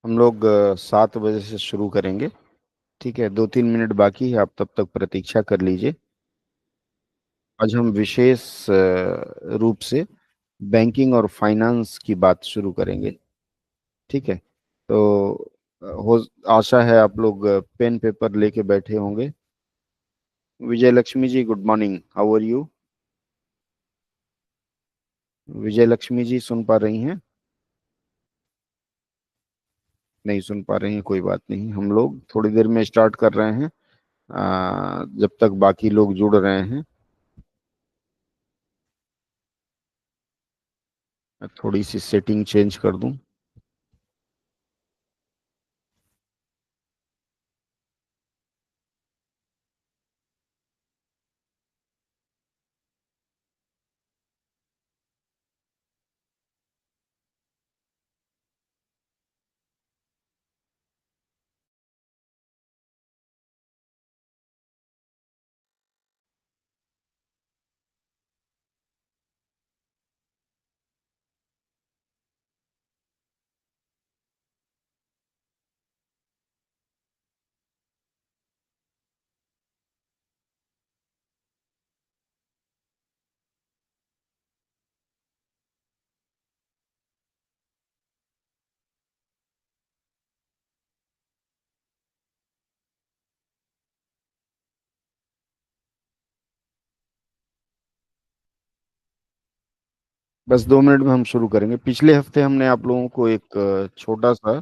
हम लोग 7 बजे से शुरू करेंगे। ठीक है, 2-3 मिनट बाकी है, आप तब तक प्रतीक्षा कर लीजिए। आज हम विशेष रूप से बैंकिंग और फाइनेंस की बात शुरू करेंगे। ठीक है, तो हो आशा है आप लोग पेन पेपर लेके बैठे होंगे। Vijay Lakshmi ji, good morning, how are you? Vijay Lakshmi ji सुन पा रही हैं? नहीं सुन पा रही हैं, कोई बात नहीं, हम लोग थोड़ी देर में स्टार्ट कर रहे हैं। जब तक बाकी लोग जुड़ रहे हैं, मैं थोड़ी सी सेटिंग चेंज कर दूं। बस 2 मिनट में हम शुरू करेंगे। पिछले हफ्ते हमने आप लोगों को एक छोटा सा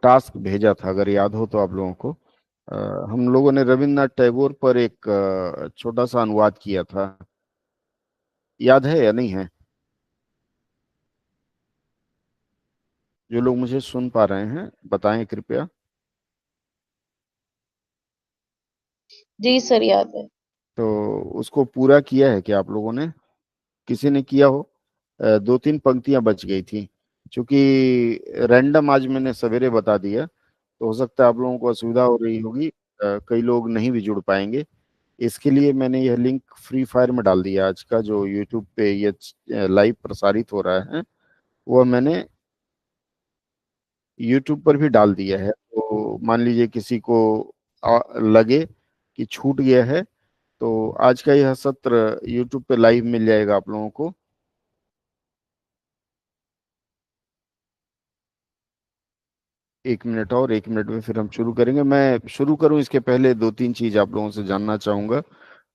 टास्क भेजा था, अगर याद हो तो आप लोगों को। हम लोगों ने रविन्द्रनाथ टैगोर पर एक छोटा सा अनुवाद किया था। याद है या नहीं है? जो लोग मुझे सुन पा रहे हैं बताएं कृपया। जी सर, याद है। तो उसको पूरा किया है क्या आप लोगों ने? किसी ने किया हो? 2-3 पंक्तियां बच गई थी। क्योंकि रैंडम आज मैंने सवेरे बता दिया, तो हो सकता है आप लोगों को असुविधा हो रही होगी। कई लोग नहीं भी जुड़ पाएंगे। इसके लिए मैंने यह लिंक फ्री फायर में डाल दिया। आज का जो यूट्यूब पे ये लाइव प्रसारित हो रहा है, वह मैंने यूट्यूब पर भी डाल दिया है। तो मान लीजिए किसी को लगे कि छूट गया है, तो आज का यह सत्र यूट्यूब पे लाइव मिल जाएगा आप लोगों को। 1 मिनट और, 1 मिनट में फिर हम शुरू करेंगे। मैं शुरू करूं इसके पहले 2-3 चीज आप लोगों से जानना चाहूंगा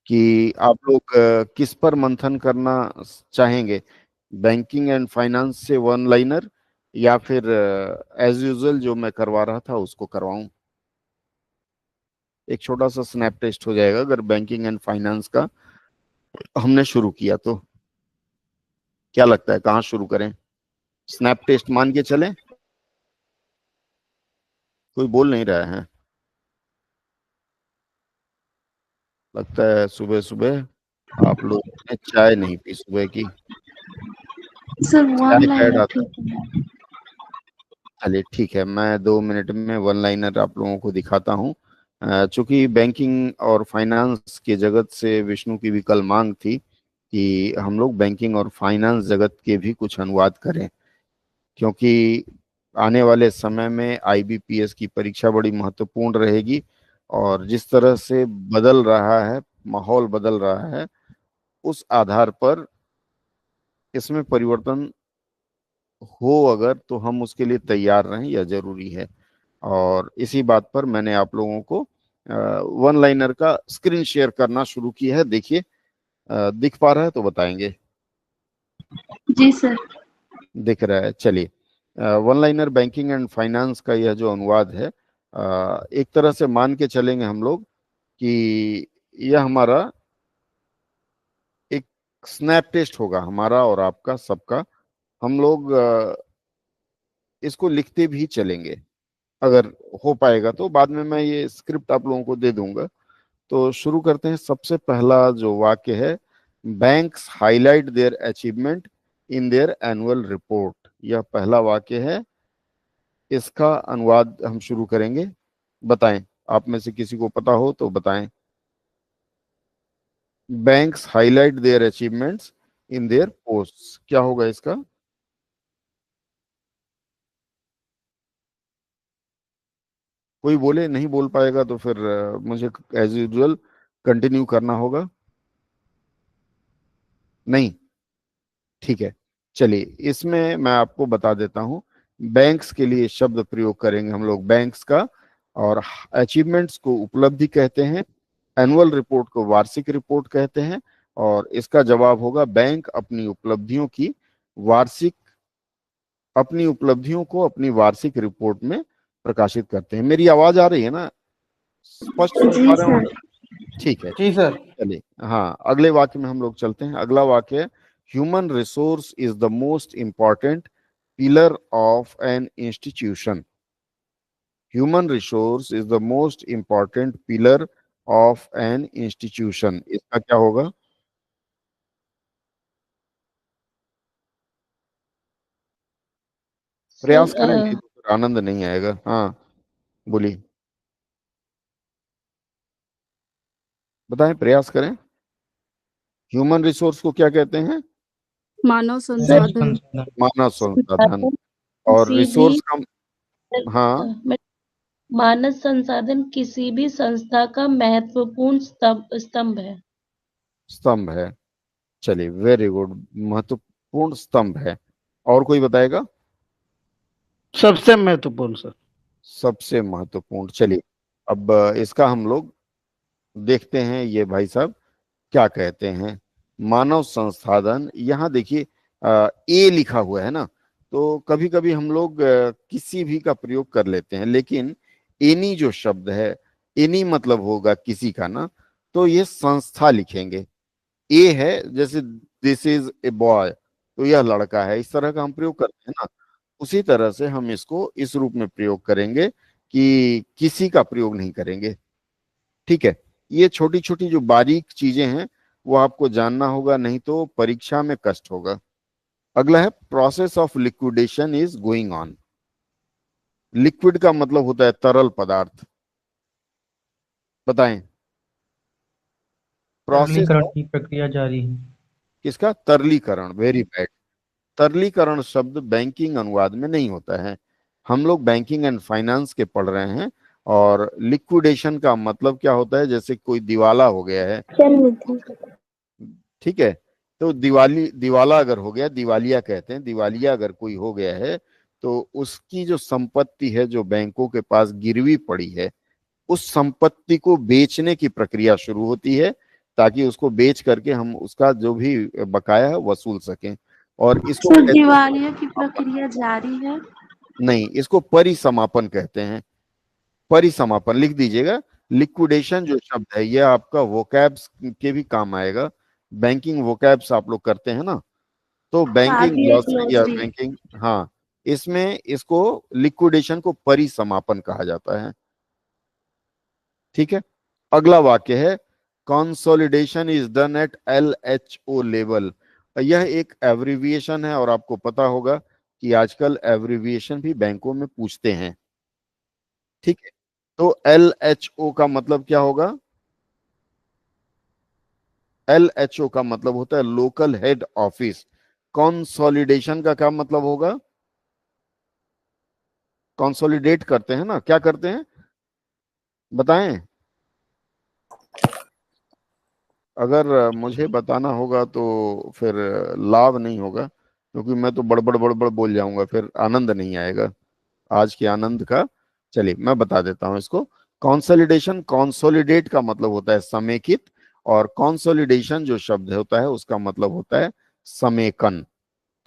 कि आप लोग किस पर मंथन करना चाहेंगे। बैंकिंग एंड फाइनेंस से वन लाइनर, या फिर एज यूजुअल जो मैं करवा रहा था उसको करवाऊं। एक छोटा सा स्नैप टेस्ट हो जाएगा अगर बैंकिंग एंड फाइनेंस का हमने शुरू किया तो। क्या लगता है, कहाँ शुरू करें? स्नैप टेस्ट मान के चलें? कोई बोल नहीं रहा है। लगता है सुबह सुबह आप लोग ने चाय नहीं पी सुबह की। सर, वन चाय का ऐड लाइनर आता है। ठीक है। चलिए ठीक है, मैं 2 मिनट में वन लाइनर आप लोगों को दिखाता हूँ। चूंकि बैंकिंग और फाइनेंस के जगत से विष्णु की भी कल मांग थी कि हम लोग बैंकिंग और फाइनेंस जगत के भी कुछ अनुवाद करें। क्योंकि आने वाले समय में आईबीपीएस की परीक्षा बड़ी महत्वपूर्ण रहेगी, और जिस तरह से बदल रहा है, माहौल बदल रहा है, उस आधार पर इसमें परिवर्तन हो अगर, तो हम उसके लिए तैयार रहें, यह जरूरी है। और इसी बात पर मैंने आप लोगों को वन लाइनर का स्क्रीन शेयर करना शुरू किया है। देखिए, दिख पा रहा है तो बताएंगे। जी सर। दिख रहा है, चलिए। One liner banking and finance का यह जो अनुवाद है, एक तरह से मान के चलेंगे हम लोग कि यह हमारा एक स्नैप टेस्ट होगा, हमारा और आपका सबका। हम लोग इसको लिखते भी चलेंगे, अगर हो पाएगा तो बाद में मैं ये स्क्रिप्ट आप लोगों को दे दूंगा। तो शुरू करते हैं। सबसे पहला जो वाक्य है, banks highlight their achievement in their annual report, यह पहला वाक्य है। इसका अनुवाद हम शुरू करेंगे। बताएं, आप में से किसी को पता हो तो बताएं। Banks highlight their achievements in their, post, क्या होगा इसका? कोई बोले, नहीं बोल पाएगा तो फिर मुझे एज यूजुअल कंटिन्यू करना होगा। नहीं, ठीक है। चलिए, इसमें मैं आपको बता देता हूं। बैंक्स के लिए शब्द प्रयोग करेंगे हम लोग, बैंक्स का। और अचीवमेंट्स को उपलब्धि कहते हैं, एनुअल रिपोर्ट को वार्षिक रिपोर्ट कहते हैं। और इसका जवाब होगा, बैंक अपनी उपलब्धियों को अपनी वार्षिक रिपोर्ट में प्रकाशित करते हैं। मेरी आवाज आ रही है ना? स्पष्ट सुन जी पा रहे हो? सर। ठीक है। जी सर। चलिए, हाँ, अगले वाक्य में हम लोग चलते हैं। अगला वाक्य है, human resource is the most important pillar of an institution. Human resource is the most important pillar of an institution. इसका क्या होगा? सर प्रयास करें, नहीं तो फिर आनंद नहीं आएगा। हाँ, बोलिए, बताएं, प्रयास करें। ह्यूमन रिसोर्स को क्या कहते हैं? मानव सर संसाधन। मानव संसाधन। संसाधन और किसी भी रिसोर्स का, हाँ, मानव संसाधन किसी भी संस्था का महत्वपूर्ण स्तंभ है। स्तंभ है। चलिए, वेरी गुड, महत्वपूर्ण स्तंभ है। और कोई बताएगा? सबसे महत्वपूर्ण सर। सबसे महत्वपूर्ण। चलिए, अब इसका हम लोग देखते हैं, ये भाई साहब क्या कहते हैं। मानव संसाधन, यहाँ देखिए ए लिखा हुआ है ना, तो कभी कभी हम लोग किसी भी का प्रयोग कर लेते हैं, लेकिन एनी जो शब्द है, एनी मतलब होगा किसी का ना, तो ये संस्था लिखेंगे। ए है, जैसे दिस इज ए बॉय, तो यह लड़का है, इस तरह का हम प्रयोग करते हैं ना। उसी तरह से हम इसको इस रूप में प्रयोग करेंगे कि किसी का प्रयोग नहीं करेंगे। ठीक है। ये छोटी छोटी जो बारीक चीजें हैं वो आपको जानना होगा, नहीं तो परीक्षा में कष्ट होगा। अगला है, process of liquidation is going on. Liquid का मतलब होता है तरल पदार्थ। बताएं। प्रोसेस सरलीकरण ऑफ की प्रक्रिया जारी है। किसका? तरलीकरण। Very bad. तरलीकरण शब्द बैंकिंग अनुवाद में नहीं होता है। हम लोग बैंकिंग एंड फाइनेंस के पढ़ रहे हैं। और लिक्विडेशन का मतलब क्या होता है? जैसे कोई दिवाला हो गया है, ठीक है, तो दिवाला अगर हो गया, दिवालिया कहते हैं, दिवालिया अगर कोई हो गया है, तो उसकी जो संपत्ति है, जो बैंकों के पास गिरवी पड़ी है, उस संपत्ति को बेचने की प्रक्रिया शुरू होती है, ताकि उसको बेच करके हम उसका जो भी बकाया है वसूल सकें। और इसको सर कहते हैं दिवालिया की प्रक्रिया जारी है। नहीं, इसको परिसमापन कहते हैं। परिसमापन लिख दीजिएगा। लिक्विडेशन जो शब्द है, ये आपका वोकैब्स के भी काम आएगा। बैंकिंग वोकैब्स आप लोग करते हैं ना, तो बैंकिंग आरबीआई ग्लॉसरी या ग्लोसरी। बैंकिंग, हाँ, इसमें इसको लिक्विडेशन को परिसमापन कहा जाता है। ठीक है। अगला वाक्य है, consolidation is done at LHO level. यह एक एब्रिविएशन है, और आपको पता होगा कि आजकल एब्रिविएशन भी बैंकों में पूछते हैं। ठीक है। तो LHO का मतलब क्या होगा? LHO का मतलब होता है लोकल हेड ऑफिस। कंसोलिडेशन का क्या मतलब होगा? कंसोलिडेट करते हैं ना, क्या करते हैं, बताएं। अगर मुझे बताना होगा तो फिर लाभ नहीं होगा, क्योंकि मैं तो बड़बड़ बड़बड़ बोल जाऊंगा, फिर आनंद नहीं आएगा आज के आनंद का। चलिए, मैं बता देता हूं इसको। कॉन्सोलिडेशन, कॉन्सोलिडेट का मतलब होता है समेकित, और कॉन्सोलिडेशन जो शब्द होता है उसका मतलब होता है समेकन।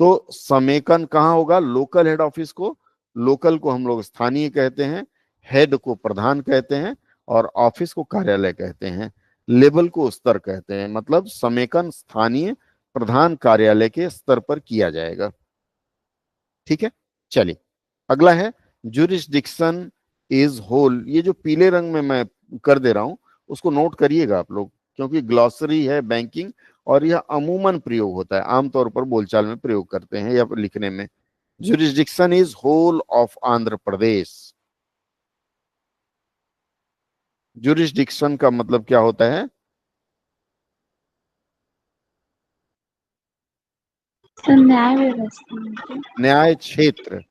तो समेकन कहाँ होगा? लोकल हेड ऑफिस को, लोकल को हम लोग स्थानीय कहते हैं, हेड को प्रधान कहते हैं, और ऑफिस को कार्यालय कहते हैं, लेवल को स्तर कहते हैं। मतलब समेकन स्थानीय प्रधान कार्यालय के स्तर पर किया जाएगा। ठीक है। चलिए, अगला है, जुरिस्डिक्शन इज होल। ये जो पीले रंग में मैं कर दे रहा हूं, उसको नोट करिएगा आप लोग, क्योंकि ग्लॉसरी है बैंकिंग, और यह अमूमन प्रयोग होता है, आमतौर पर बोलचाल में प्रयोग करते हैं या लिखने में। Jurisdiction is whole of Andhra Pradesh. Jurisdiction का मतलब क्या होता है? सर न्याय व्यवस्था। न्याय क्षेत्र।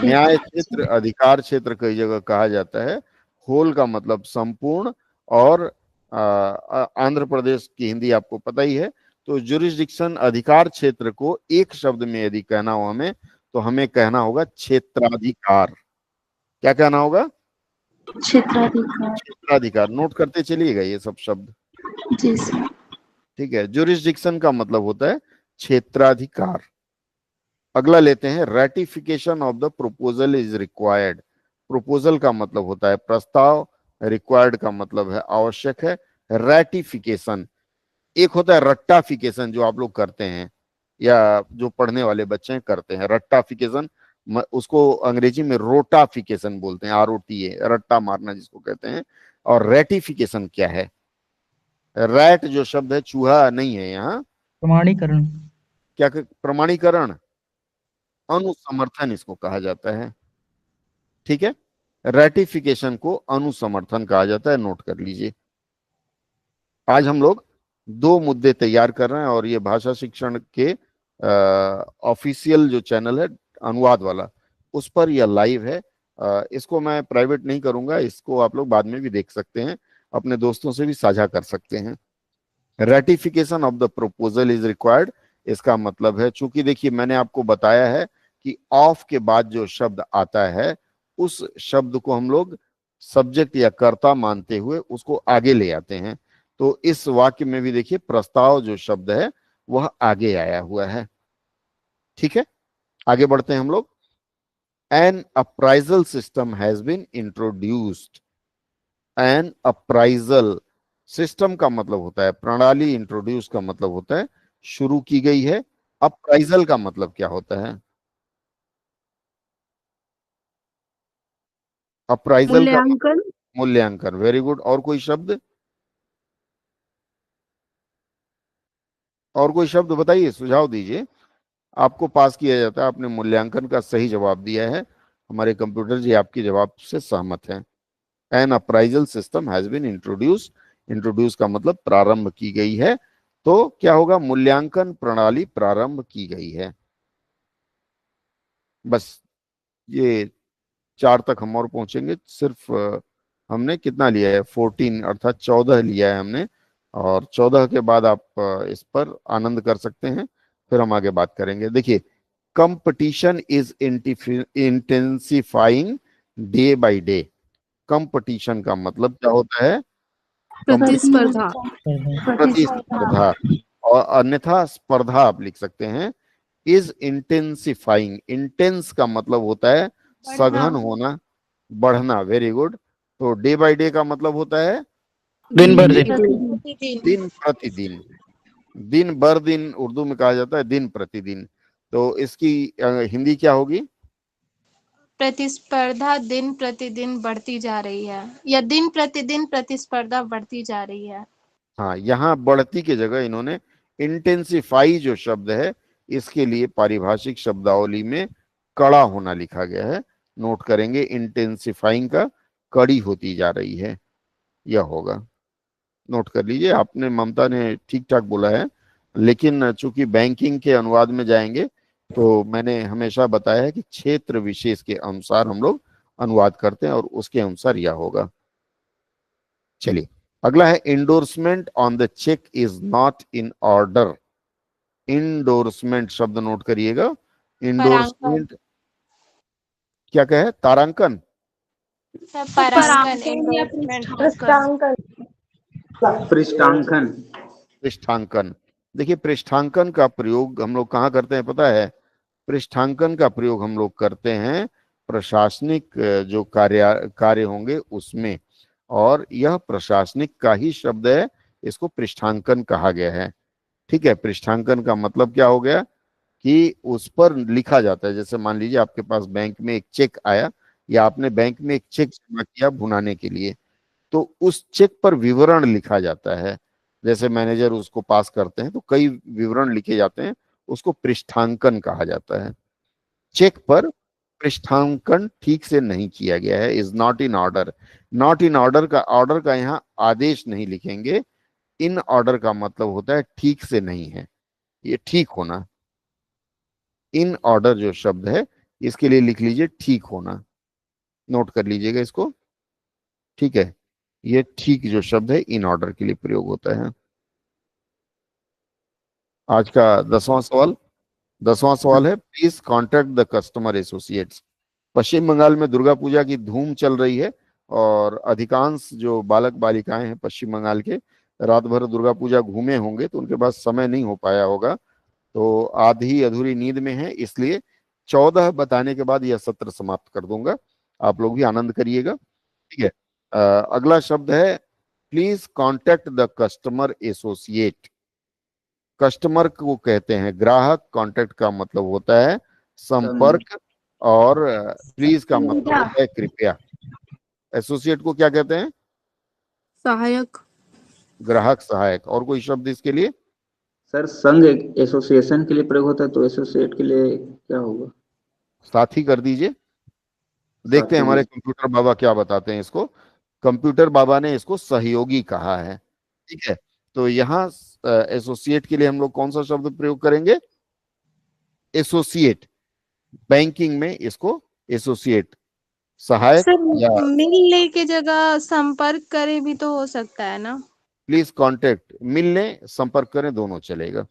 न्याय क्षेत्र, क्षेत्र। अधिकार क्षेत्र कई जगह कहा जाता है। होल का मतलब संपूर्ण, और आंध्र प्रदेश की हिंदी आपको पता ही है। तो जुरिस्डिक्शन अधिकार क्षेत्र को एक शब्द में यदि कहना हो हमें, तो हमें कहना होगा क्षेत्राधिकार। क्या कहना होगा? क्षेत्राधिकार। क्षेत्राधिकार। नोट करते चलिएगा ये सब शब्द, जी सर। ठीक है। जुरिस्डिक्शन का मतलब होता है क्षेत्राधिकार। अगला लेते हैं, ratification of the proposal is required. Proposal का मतलब होता है प्रस्ताव, रिक्वायर्ड का मतलब है आवश्यक है। रेटिफिकेशन, एक होता है रट्टाफिकेशन जो आप लोग करते हैं या जो पढ़ने वाले बच्चे करते हैं, रट्टाफिकेशन। उसको अंग्रेजी में रोटाफिकेशन बोलते हैं, ROTA, रट्टा मारना जिसको कहते हैं। और रेटिफिकेशन क्या है? रैट जो शब्द है चूहा नहीं है यहाँ। प्रमाणीकरण। क्या प्रमाणीकरण, अनुसमर्थन इसको कहा जाता है, ठीक है। रेटिफिकेशन को अनुसमर्थन कहा जाता है, नोट कर लीजिए। आज हम लोग दो मुद्दे तैयार कर रहे हैं और ये भाषा शिक्षण के ऑफिशियल जो चैनल है अनुवाद वाला, उस पर यह लाइव है। इसको मैं प्राइवेट नहीं करूंगा, इसको आप लोग बाद में भी देख सकते हैं, अपने दोस्तों से भी साझा कर सकते हैं। Ratification of the proposal is required, इसका मतलब है, चूंकि देखिए मैंने आपको बताया है कि ऑफ के बाद जो शब्द आता है उस शब्द को हम लोग सब्जेक्ट या कर्ता मानते हुए उसको आगे ले आते हैं। तो इस वाक्य में भी देखिए प्रस्ताव जो शब्द है वह आगे आया हुआ है, ठीक है। आगे बढ़ते हैं हम लोग। An appraisal system has been introduced. An appraisal system का मतलब होता है प्रणाली, इंट्रोड्यूस का मतलब होता है शुरू की गई है। अप्राइजल का मतलब क्या होता है? अप्राइजल का मूल्यांकन। मूल्यांकन। Very good. और कोई शब्द? और कोई शब्द बताइए, सुझाव दीजिए। आपको पास किया जाता है, आपने मूल्यांकन का सही जवाब दिया है, हमारे कंप्यूटर जी आपके जवाब से सहमत हैं। An appraisal system has been introduce, introduce का मतलब प्रारंभ की गई है। तो क्या होगा? मूल्यांकन प्रणाली प्रारंभ की गई है। बस ये चार तक हम और पहुंचेंगे। सिर्फ हमने कितना लिया है? 14 अर्थात 14 लिया है हमने, और 14 के बाद आप इस पर आनंद कर सकते हैं, फिर हम आगे बात करेंगे। देखिए, competition is intensifying day by day. Competition का मतलब क्या होता है? प्रतिस्पर्धा। प्रतिस्पर्धा, और अन्यथा स्पर्धा आप लिख सकते हैं। इज इंटेंसिफाइंग, इंटेंस का मतलब होता है सघन होना, बढ़ना। Very good. तो डे बाय डे का मतलब होता है दिन भर दिन। दिन प्रतिदिन। दिन बर दिन उर्दू में कहा जाता है, दिन प्रतिदिन। तो इसकी हिंदी क्या होगी? प्रतिस्पर्धा दिन प्रतिदिन बढ़ती जा रही है, या दिन प्रतिदिन प्रतिस्पर्धा बढ़ती जा रही है। हाँ, यहाँ बढ़ती की जगह इन्होंने इंटेंसिफाई जो शब्द है इसके लिए पारिभाषिक शब्दावली में कड़ा होना लिखा गया है। नोट करेंगे, इंटेंसिफाइंग का कड़ी होती जा रही है, यह होगा। नोट कर लीजिए। आपने, ममता ने ठीक ठाक बोला है, लेकिन चूंकि बैंकिंग के अनुवाद में जाएंगे तो मैंने हमेशा बताया है कि क्षेत्र विशेष के अनुसार हम लोग अनुवाद करते हैं और उसके अनुसार यह होगा। चलिए, अगला है, endorsement on the cheque is not in order. Endorsement शब्द नोट करिएगा। इंडोर्समेंट क्या कहे? तारांकन, परांकन, एंडोर्समेंट। पृष्ठांकन। पृष्ठांकन। देखिए, पृष्ठांकन का प्रयोग हम लोग कहाँ करते हैं पता है? पृष्ठांकन का प्रयोग हम लोग करते हैं प्रशासनिक जो कार्य होंगे उसमें, और यह प्रशासनिक का ही शब्द है, इसको पृष्ठांकन कहा गया है, ठीक है। पृष्ठांकन का मतलब क्या हो गया कि उस पर लिखा जाता है। जैसे मान लीजिए आपके पास बैंक में एक चेक आया, या आपने बैंक में एक चेक जमा किया भुनाने के लिए, तो उस चेक पर विवरण लिखा जाता है। जैसे मैनेजर उसको पास करते हैं तो कई विवरण लिखे जाते हैं, उसको पृष्ठांकन कहा जाता है। चेक पर पृष्ठांकन ठीक से नहीं किया गया है, is not in order. Not in order का, ऑर्डर का यहाँ आदेश नहीं लिखेंगे। इन ऑर्डर का मतलब होता है ठीक से नहीं है, ये ठीक होना। इन ऑर्डर जो शब्द है इसके लिए लिख लीजिए ठीक होना। नोट कर लीजिएगा इसको। ठीक है, ये ठीक जो शब्द है इन ऑर्डर के लिए प्रयोग होता है। आज का 10वां सवाल है, please contact the customer associates. Paschim Bangal में दुर्गा पूजा की धूम चल रही है और अधिकांश जो बालक बालिकाएं हैं पश्चिम बंगाल के, रात भर दुर्गा पूजा घूमे होंगे तो उनके पास समय नहीं हो पाया होगा, तो आधी अधूरी नींद में है, इसलिए 14 बताने के बाद यह सत्र समाप्त कर दूंगा। आप लोग भी आनंद करिएगा। ठीक है, अगला शब्द है, please contact the customer associate. Customer को कहते हैं ग्राहक, कांटेक्ट का मतलब होता है संपर्क, और प्लीज का मतलब होता है कृपया। एसोसिएट को क्या कहते हैं? सहायक। ग्राहक, सहायक। और कोई शब्द इसके लिए? सर संघ एसोसिएशन के लिए प्रयोग होता है, तो एसोसिएट के लिए क्या होगा? साथी कर दीजिए। देखते हैं हमारे कंप्यूटर बाबा क्या बताते हैं इसको। कंप्यूटर बाबा ने इसको सहयोगी कहा है। ठीक है, तो यहाँ एसोसिएट के लिए हम लोग कौन सा शब्द प्रयोग करेंगे? एसोसिएट। बैंकिंग में इसको एसोसिएट, सहायक सर या मिलने की जगह संपर्क करे भी तो हो सकता है ना? प्लीज कांटेक्ट, मिलने संपर्क करें दोनों चलेगा।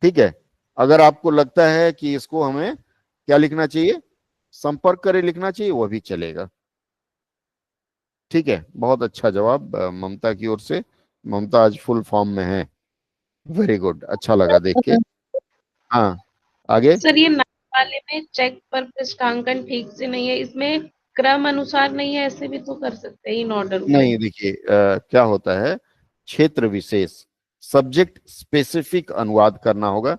ठीक है, अगर आपको लगता है कि इसको हमें क्या लिखना चाहिए, संपर्क करें लिखना चाहिए, वह भी चलेगा। ठीक है, बहुत अच्छा जवाब ममता की ओर से। ममता आज फुल फॉर्म में है। वेरी गुड, अच्छा लगा देख के। हाँ, आगे। सर ये नाम वाले में चेक पर पृष्ठांकन ठीक से नहीं है, इसमें क्रम अनुसार नहीं है, ऐसे भी तो कर सकते हैं इन ऑर्डर को। नहीं, देखिए क्या होता है, क्षेत्र विशेष, सब्जेक्ट स्पेसिफिक अनुवाद करना होगा।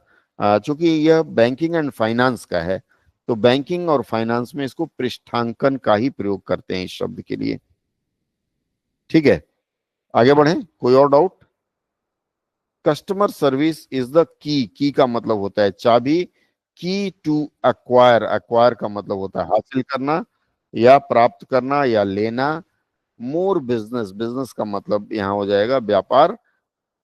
चूंकि यह बैंकिंग एंड फाइनेंस का है, तो बैंकिंग और फाइनेंस में इसको पृष्ठांकन का ही प्रयोग करते हैं इस शब्द के लिए। ठीक है, आगे बढ़े। कोई और doubt? Customer service is the key का मतलब होता है चाबी, की टू एक्वायर, एक्वायर का मतलब होता है हासिल करना या प्राप्त करना या लेना। मोर बिजनेस, बिजनेस का मतलब यहां हो जाएगा व्यापार।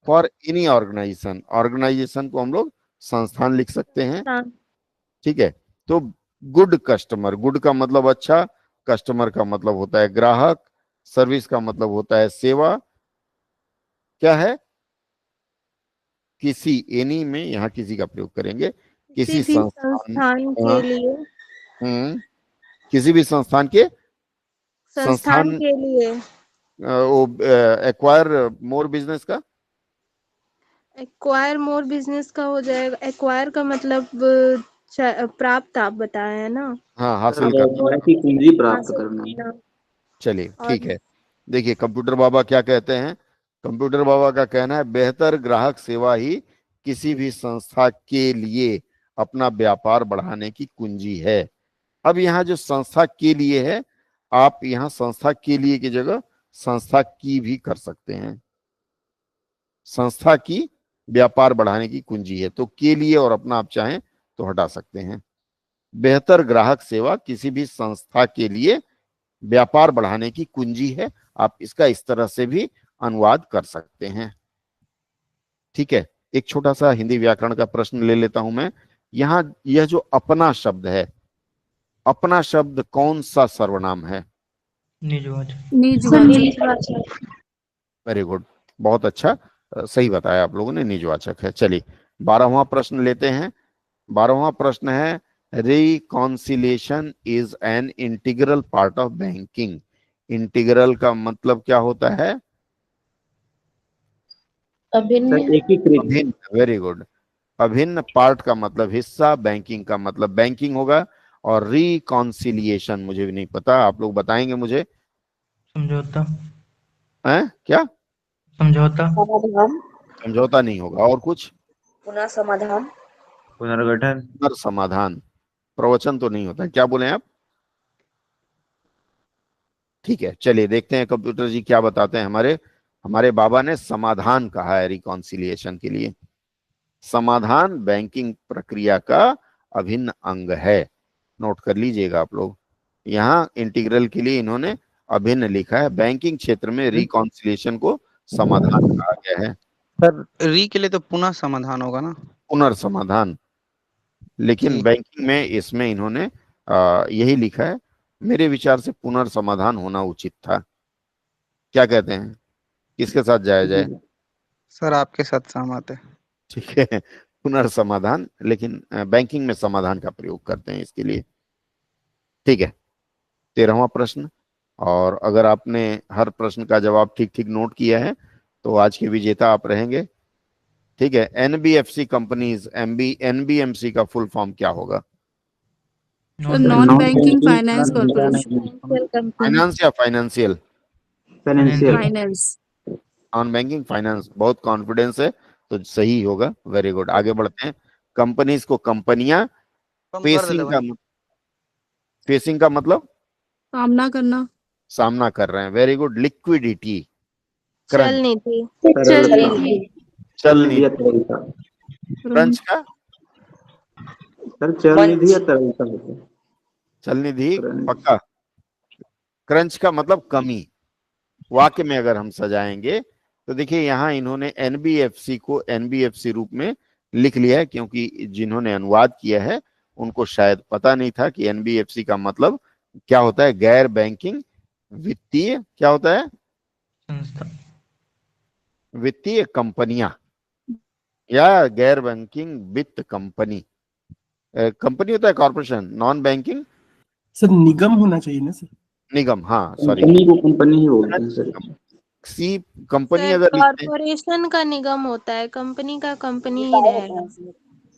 फॉर एनी ऑर्गेनाइजेशन, ऑर्गेनाइजेशन को हम लोग संस्थान लिख सकते हैं। हाँ। ठीक है, तो गुड कस्टमर, गुड का मतलब अच्छा, कस्टमर का मतलब होता है ग्राहक, सर्विस का मतलब होता है सेवा। क्या है? किसी, एनी में यहाँ किसी का प्रयोग करेंगे, किसी किसी भी संस्थान के लिए, किसी भी संस्थान के, संस्थान संस्थान के लिए वो एक्वायर मोर बिजनेस का, एक्वायर मोर बिजनेस का हो जाएगा। एक्वायर का मतलब प्राप्त, आप बताए हैं ना? हाँ, हासिल सर करना। व्यवसाय की पूंजी प्राप्त हासिल करना। करना। चलिए और ठीक है, देखिए कंप्यूटर बाबा क्या कहते हैं। कंप्यूटर बाबा का कहना है बेहतर ग्राहक सेवा ही किसी भी संस्था के लिए अपना व्यापार बढ़ाने की कुंजी है। अब यहाँ जो संस्था के लिए है, आप यहाँ संस्था के लिए की जगह संस्था की भी कर सकते हैं। संस्था की व्यापार बढ़ाने की कुंजी है, तो के लिए और अपना आप चाहें तो हटा सकते हैं। बेहतर ग्राहक सेवा किसी भी संस्था के लिए व्यापार बढ़ाने की कुंजी है, आप इसका इस तरह से भी अनुवाद कर सकते हैं। ठीक है, एक छोटा सा हिंदी व्याकरण का प्रश्न ले लेता हूं मैं। यहां यह जो अपना शब्द है, अपना शब्द कौन सा सर्वनाम है? निजवाचक। वेरी गुड, बहुत अच्छा, सही बताया आप लोगों ने, निजवाचक है। चलिए 12वां प्रश्न लेते हैं। 12वां प्रश्न है, reconciliation is an integral part of banking. Integral का मतलब क्या होता है? अभिन्न। सर एकीकृत। अभिन्न, वेरी गुड। अभिन्न पार्ट का मतलब हिस्सा, बैंकिंग का मतलब बैंकिंग होगा। और रिकॉन्सिलिएशन मुझे भी नहीं पता, आप लोग बताएंगे मुझे। समझौता। है क्या? समझौता। समाधान। समझौता नहीं होगा, और कुछ? पुनः समाधान। पुनर्गठन। समाधान। प्रवचन तो नहीं होता, क्या बोले आप? ठीक है, चलिए देखते हैं कंप्यूटर जी क्या बताते हैं। हमारे हमारे बाबा ने समाधान कहा है रिकॉन्सिलिएशन के लिए। समाधान बैंकिंग प्रक्रिया का अभिन्न अंग है। नोट कर लीजिएगा आप लोग। यहाँ इंटीग्रल के लिए इन्होंने अभिन्न लिखा है। बैंकिंग क्षेत्र में रिकॉन्सिलिएशन को समाधान कहा गया है। सर री के लिए तो पुनः समाधान होगा ना? पुनर्समाधान, लेकिन बैंकिंग में इसमें इन्होंने यही लिखा है। मेरे विचार से पुनर्समाधान होना उचित था। क्या कहते हैं, किसके साथ जाया जाए? सर आपके साथ सहमत है। ठीक है, पुनर्समाधान, लेकिन बैंकिंग में समाधान का प्रयोग करते हैं इसके लिए। ठीक है, 13वां प्रश्न। और अगर आपने हर प्रश्न का जवाब ठीक ठीक नोट किया है तो आज के विजेता आप रहेंगे। ठीक है, एनबीएफसी कंपनीज, एनबीएमसी का फुल फॉर्म क्या होगा? Non banking finance corporation. Financial company. Finance या financial? Financial. Finance. Non banking finance, बहुत कॉन्फिडेंस है, तो सही होगा। वेरी गुड, आगे बढ़ते हैं। कंपनीज को कंपनियां, फेसिंग का मतलब सामना करना। सामना कर रहे हैं। Very good. लिक्विडिटी, चल क्रंच, निधि। चल निधि। चल निधि या निधि, तरलता। क्रंच का सर चल निधि या तरलता होता है। चल निधि, क्रंच। पक्का। क्रंच का मतलब कमी। वाक्य में अगर हम सजाएंगे तो देखिए यहाँ इन्होंने एनबीएफसी को एनबीएफसी रूप में लिख लिया है, क्योंकि जिन्होंने अनुवाद किया है उनको शायद पता नहीं था कि एनबीएफसी का मतलब क्या होता है। गैर बैंकिंग वित्तीय, क्या होता है? संस्था। वित्तीय कंपनियां या गैर बैंकिंग वित्त कंपनी। कंपनी होता है कॉर्पोरेशन। नॉन बैंकिंग सर निगम होना चाहिए ना सर। निगम, हाँ सॉरी। कंपनी को कंपनी ही बोलते हैं सर। सी कंपनी सर अगर लिखते हैं, कॉरपोरेशन का निगम होता है, कंपनी का कंपनी ही रहेगा।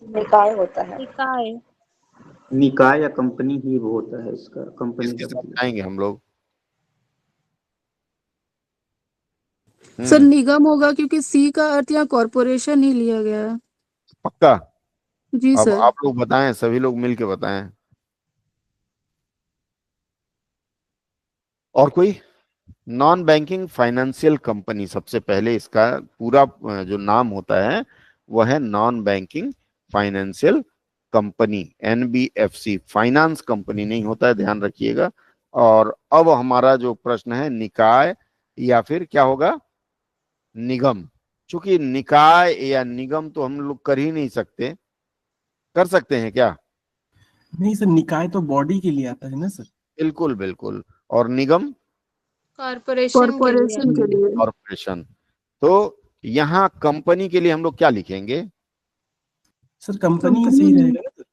निकाय होता है। निकाय। निकाय या कंपनी ही वो होता है इसका, कंपनी इसके का साथ मतलब। आएंगे हम लोग। सर निगम होगा क्योंकि सी का अर्थ यहाँ कॉर्पोरेशन ही लिया गया है। पक्का? जी अब सर। आप लोग बताएं, सभी लोग मिलके बताएं। और कोई? नॉन बैंकिंग फाइनेंशियल कंपनी, सबसे पहले इसका पूरा जो नाम होता है वह है non banking financial company, NBFC. Finance company नहीं होता है, ध्यान रखिएगा। और अब हमारा जो प्रश्न है, निकाय या फिर क्या होगा? निगम। चूंकि निकाय या निगम तो हम लोग कर ही नहीं सकते, कर सकते हैं क्या? नहीं सर, निकाय तो बॉडी के लिए आता है ना सर। बिल्कुल बिल्कुल। और निगम कॉरपोरेशन के लिए। कॉर्पोरेशन के लिए। कॉर्पोरेशन। तो यहाँ कंपनी के लिए हम लोग क्या लिखेंगे? सर कंपनी ही सही रहेगा ना सर।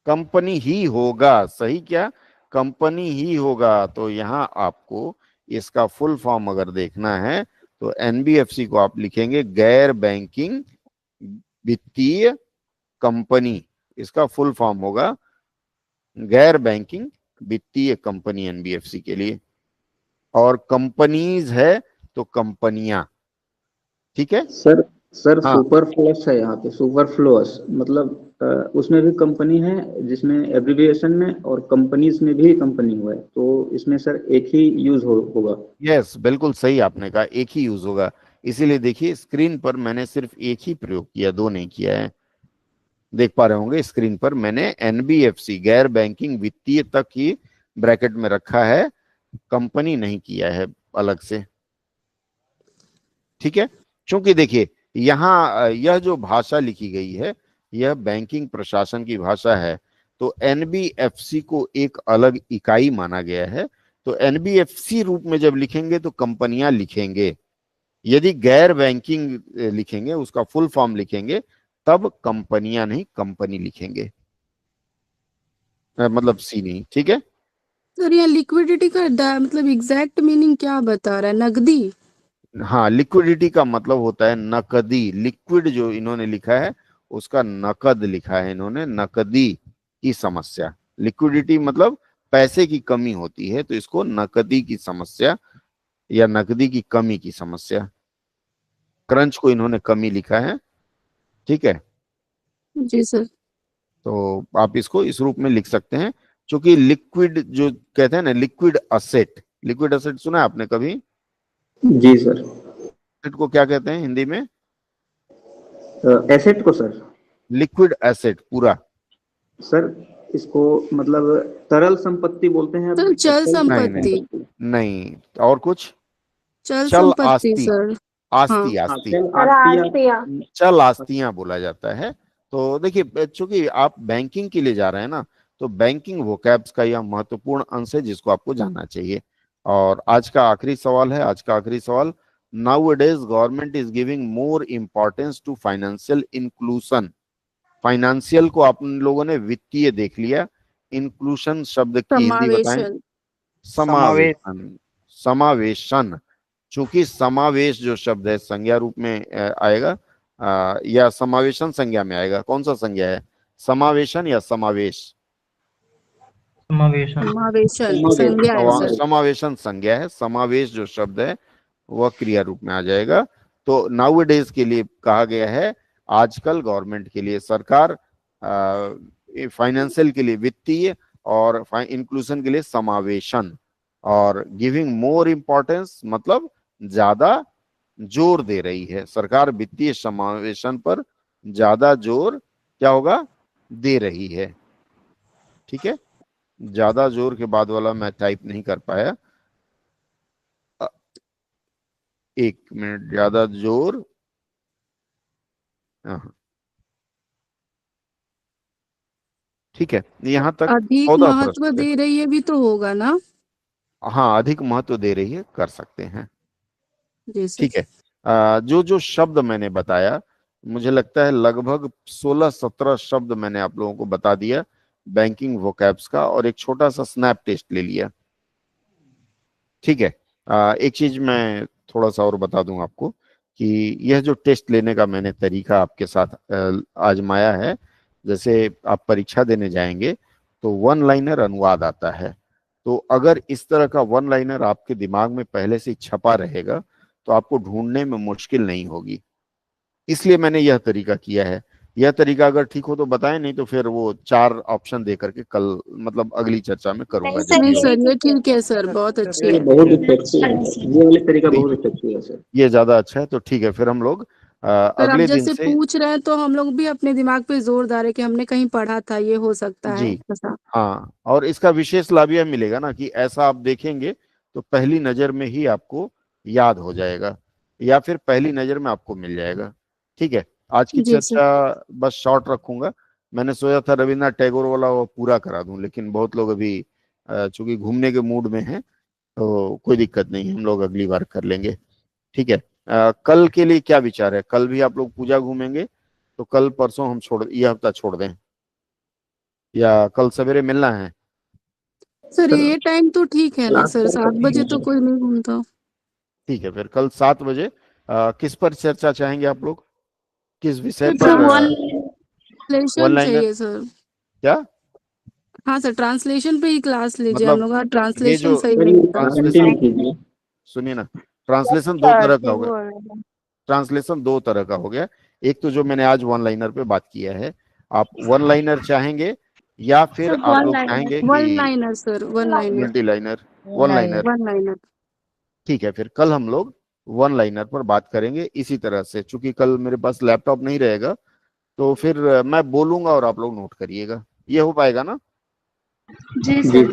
कंपनी ही होगा। सही, क्या कंपनी ही होगा? तो यहाँ आपको इसका फुल फॉर्म अगर देखना है तो एनबीएफसी को आप लिखेंगे गैर बैंकिंग वित्तीय कंपनी। इसका फुल फॉर्म होगा गैर बैंकिंग वित्तीय कंपनी एनबीएफसी के लिए। और कंपनीज है तो कंपनियां। ठीक है सर हाँ, सुपरफ्लस है यहाँ पे, सुपरफ्लुअस मतलब उसमें भी कंपनी है जिसमें एब्रिविएशन में, और कंपनीज में भी कंपनी हुआ है, तो इसमें सर एक ही यूज होगा। यस बिल्कुल सही आपने कहा, एक ही यूज होगा। इसीलिए देखिए स्क्रीन पर मैंने सिर्फ एक ही प्रयोग किया, दो नहीं किया है। देख पा रहे होंगे स्क्रीन पर मैंने एनबीएफसी गैर बैंकिंग वित्तीय तक ही ब्रैकेट में रखा है, कंपनी नहीं किया है अलग से। ठीक है, क्योंकि देखिए यहाँ यह जो भाषा लिखी गई है यह बैंकिंग प्रशासन की भाषा है, तो एनबीएफसी को एक अलग इकाई माना गया है। तो एनबीएफसी रूप में जब लिखेंगे तो कंपनियां लिखेंगे, यदि गैर बैंकिंग लिखेंगे, उसका फुल फॉर्म लिखेंगे, तब कंपनियां नहीं कंपनी लिखेंगे, मतलब सी नहीं। ठीक है, सर यहाँ लिक्विडिटी का मतलब एग्जैक्ट मीनिंग क्या बता रहा है? नकदी। हाँ लिक्विडिटी का मतलब होता है नकदी। लिक्विड जो इन्होंने लिखा है उसका नकद लिखा है इन्होंने, नकदी की समस्या। लिक्विडिटी मतलब पैसे की कमी होती है, तो इसको नकदी की समस्या या नकदी की कमी की समस्या। क्रंच को इन्होंने कमी लिखा है। ठीक है, जी सर। तो आप इसको इस रूप में लिख सकते हैं, क्योंकि लिक्विड जो कहते हैं ना, लिक्विड असेट, लिक्विड असेट सुना है आपने कभी? जी सर। एसेट को क्या कहते हैं हिंदी में? एसेट को सर, लिक्विड एसेट पूरा। सर इसको मतलब तरल संपत्ति बोलते हैं। सर चल नहीं संपत्ति। नहीं, और कुछ? चल चल संपत्ति आस्ती, सर। आस्ती हाँ। आस्ती, आस्तिया। चल आस्तियां बोला जाता है। तो देखिए चूंकि आप बैंकिंग के लिए जा रहे हैं ना, तो बैंकिंग वोकैब्स का यह महत्वपूर्ण अंश है जिसको आपको जानना चाहिए। और आज का आखिरी सवाल है, आज का आखिरी सवाल, nowadays government is giving more importance to financial inclusion. Financial को आप लोगों ने वित्तीय देख लिया, इंक्लूजन शब्द की हिंदी बताएं। समावेशन। समावेशन। समावेशन, चूंकि समावेश जो शब्द है संज्ञा रूप में आएगा या समावेशन संज्ञा में आएगा, कौन सा संज्ञा है, समावेशन या समावेश? समावेशन। समावेशन संज्ञा है सर। समावेशन संज्ञा है, समावेश जो शब्द है वह क्रिया रूप में आ जाएगा। तो नाउअडेज के लिए कहा गया है, आजकल गवर्नमेंट के लिए, सरकार, फाइनेंशियल के लिए वित्तीय और इंक्लूजन के लिए समावेशन, और गिविंग मोर इंपॉर्टेंस मतलब ज्यादा जोर दे रही है सरकार, वित्तीय समावेशन पर ज्यादा जोर क्या होगा, दे रही है। ठीक है, ज्यादा जोर के बाद वाला मैं टाइप नहीं कर पाया, एक मिनट, ज्यादा जोर, ठीक है, यहाँ तक अधिक 14 महत्व प्रश्न थे। दे रही है भी तो होगा ना? हाँ, अधिक महत्व दे रही है, कर सकते हैं। जी सर। ठीक है, जो जो शब्द मैंने बताया, मुझे लगता है लगभग 16-17 शब्द मैंने आप लोगों को बता दिया बैंकिंग वोकैब्स का, और एक छोटा सा स्नैप टेस्ट ले लिया। ठीक है, एक चीज मैं थोड़ा सा और बता दूं आपको कि यह जो टेस्ट लेने का मैंने तरीका आपके साथ आजमाया है, जैसे आप परीक्षा देने जाएंगे तो वन लाइनर अनुवाद आता है, तो अगर इस तरह का वन लाइनर आपके दिमाग में पहले से छपा रहेगा तो आपको ढूंढने में मुश्किल नहीं होगी, इसलिए मैंने यह तरीका किया है। यह तरीका अगर ठीक हो तो बताएं, नहीं तो फिर वो 4 ऑप्शन दे करके कल मतलब अगली चर्चा में करूंगा। नहीं सर, ये ठीक है सर, बहुत अच्छी ये है। बहुत इफेक्टिव है, ये वाला तरीका बहुत इफेक्टिव है सर। ये ज्यादा अच्छा है, तो ठीक है, फिर हम लोग सर आप अगले दिन जैसे से, पूछ रहे हैं तो हम लोग भी अपने दिमाग पे जोर डाल रहे कि हमने कहीं पढ़ा था, ये हो सकता है जी ऐसा। हाँ, और इसका विशेष लाभ यह मिलेगा ना कि ऐसा आप देखेंगे तो पहली नजर में ही आपको याद हो जाएगा, या फिर पहली नजर में आपको मिल जाएगा। ठीक है, आज की जी सर। चर्चा बस शॉर्ट रखूंगा, मैंने सोचा था रविन्द्रनाथ टैगोर वाला वो पूरा करा दूं, लेकिन बहुत लोग अभी चूंकि घूमने के मूड में हैं तो कोई दिक्कत नहीं, हम लोग अगली बार कर लेंगे। ठीक है, कल के लिए क्या विचार है, कल भी आप लोग पूजा घूमेंगे तो कल परसों हम ये हफ्ता छोड़ दें, या कल सवेरे मिलना है? सर ये टाइम तो ठीक है ना सर, 7 बजे तो कोई नहीं घूमता। ठीक है, फिर कल 7 बजे किस पर चर्चा चाहेंगे आप लोग, किस विषय सर पर? ट्रांसलेशन वन लाइनर चाहिए सर। क्या, हाँ सर, ट्रांसलेशन पे ही क्लास लीजिए, हम मतलब लोग का ये ट्रांसलेशन जो सही नहीं होता। ट्रांसलेशन, सुनिए ना, ट्रांसलेशन दो तरह का हो गया, ट्रांसलेशन 2 तरह का हो गया। एक तो जो मैंने आज वन लाइनर पे बात किया है, आप वन लाइनर चाहेंगे या फिर आप लोग चाहेंगे वन कि liner sir, one liner. Multi liner? One liner, one liner. ठीक है, फिर कल हम लोग वन लाइनर पर बात करेंगे इसी तरह से। चूंकि कल मेरे पास लैपटॉप नहीं रहेगा तो फिर मैं बोलूंगा और आप लोग नोट करिएगा, ये हो पाएगा ना? जी सर।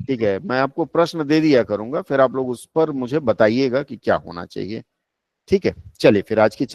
ठीक है, मैं आपको प्रश्न दे दिया करूंगा, फिर आप लोग उस पर मुझे बताइएगा कि क्या होना चाहिए। ठीक है, चलिए फिर आज की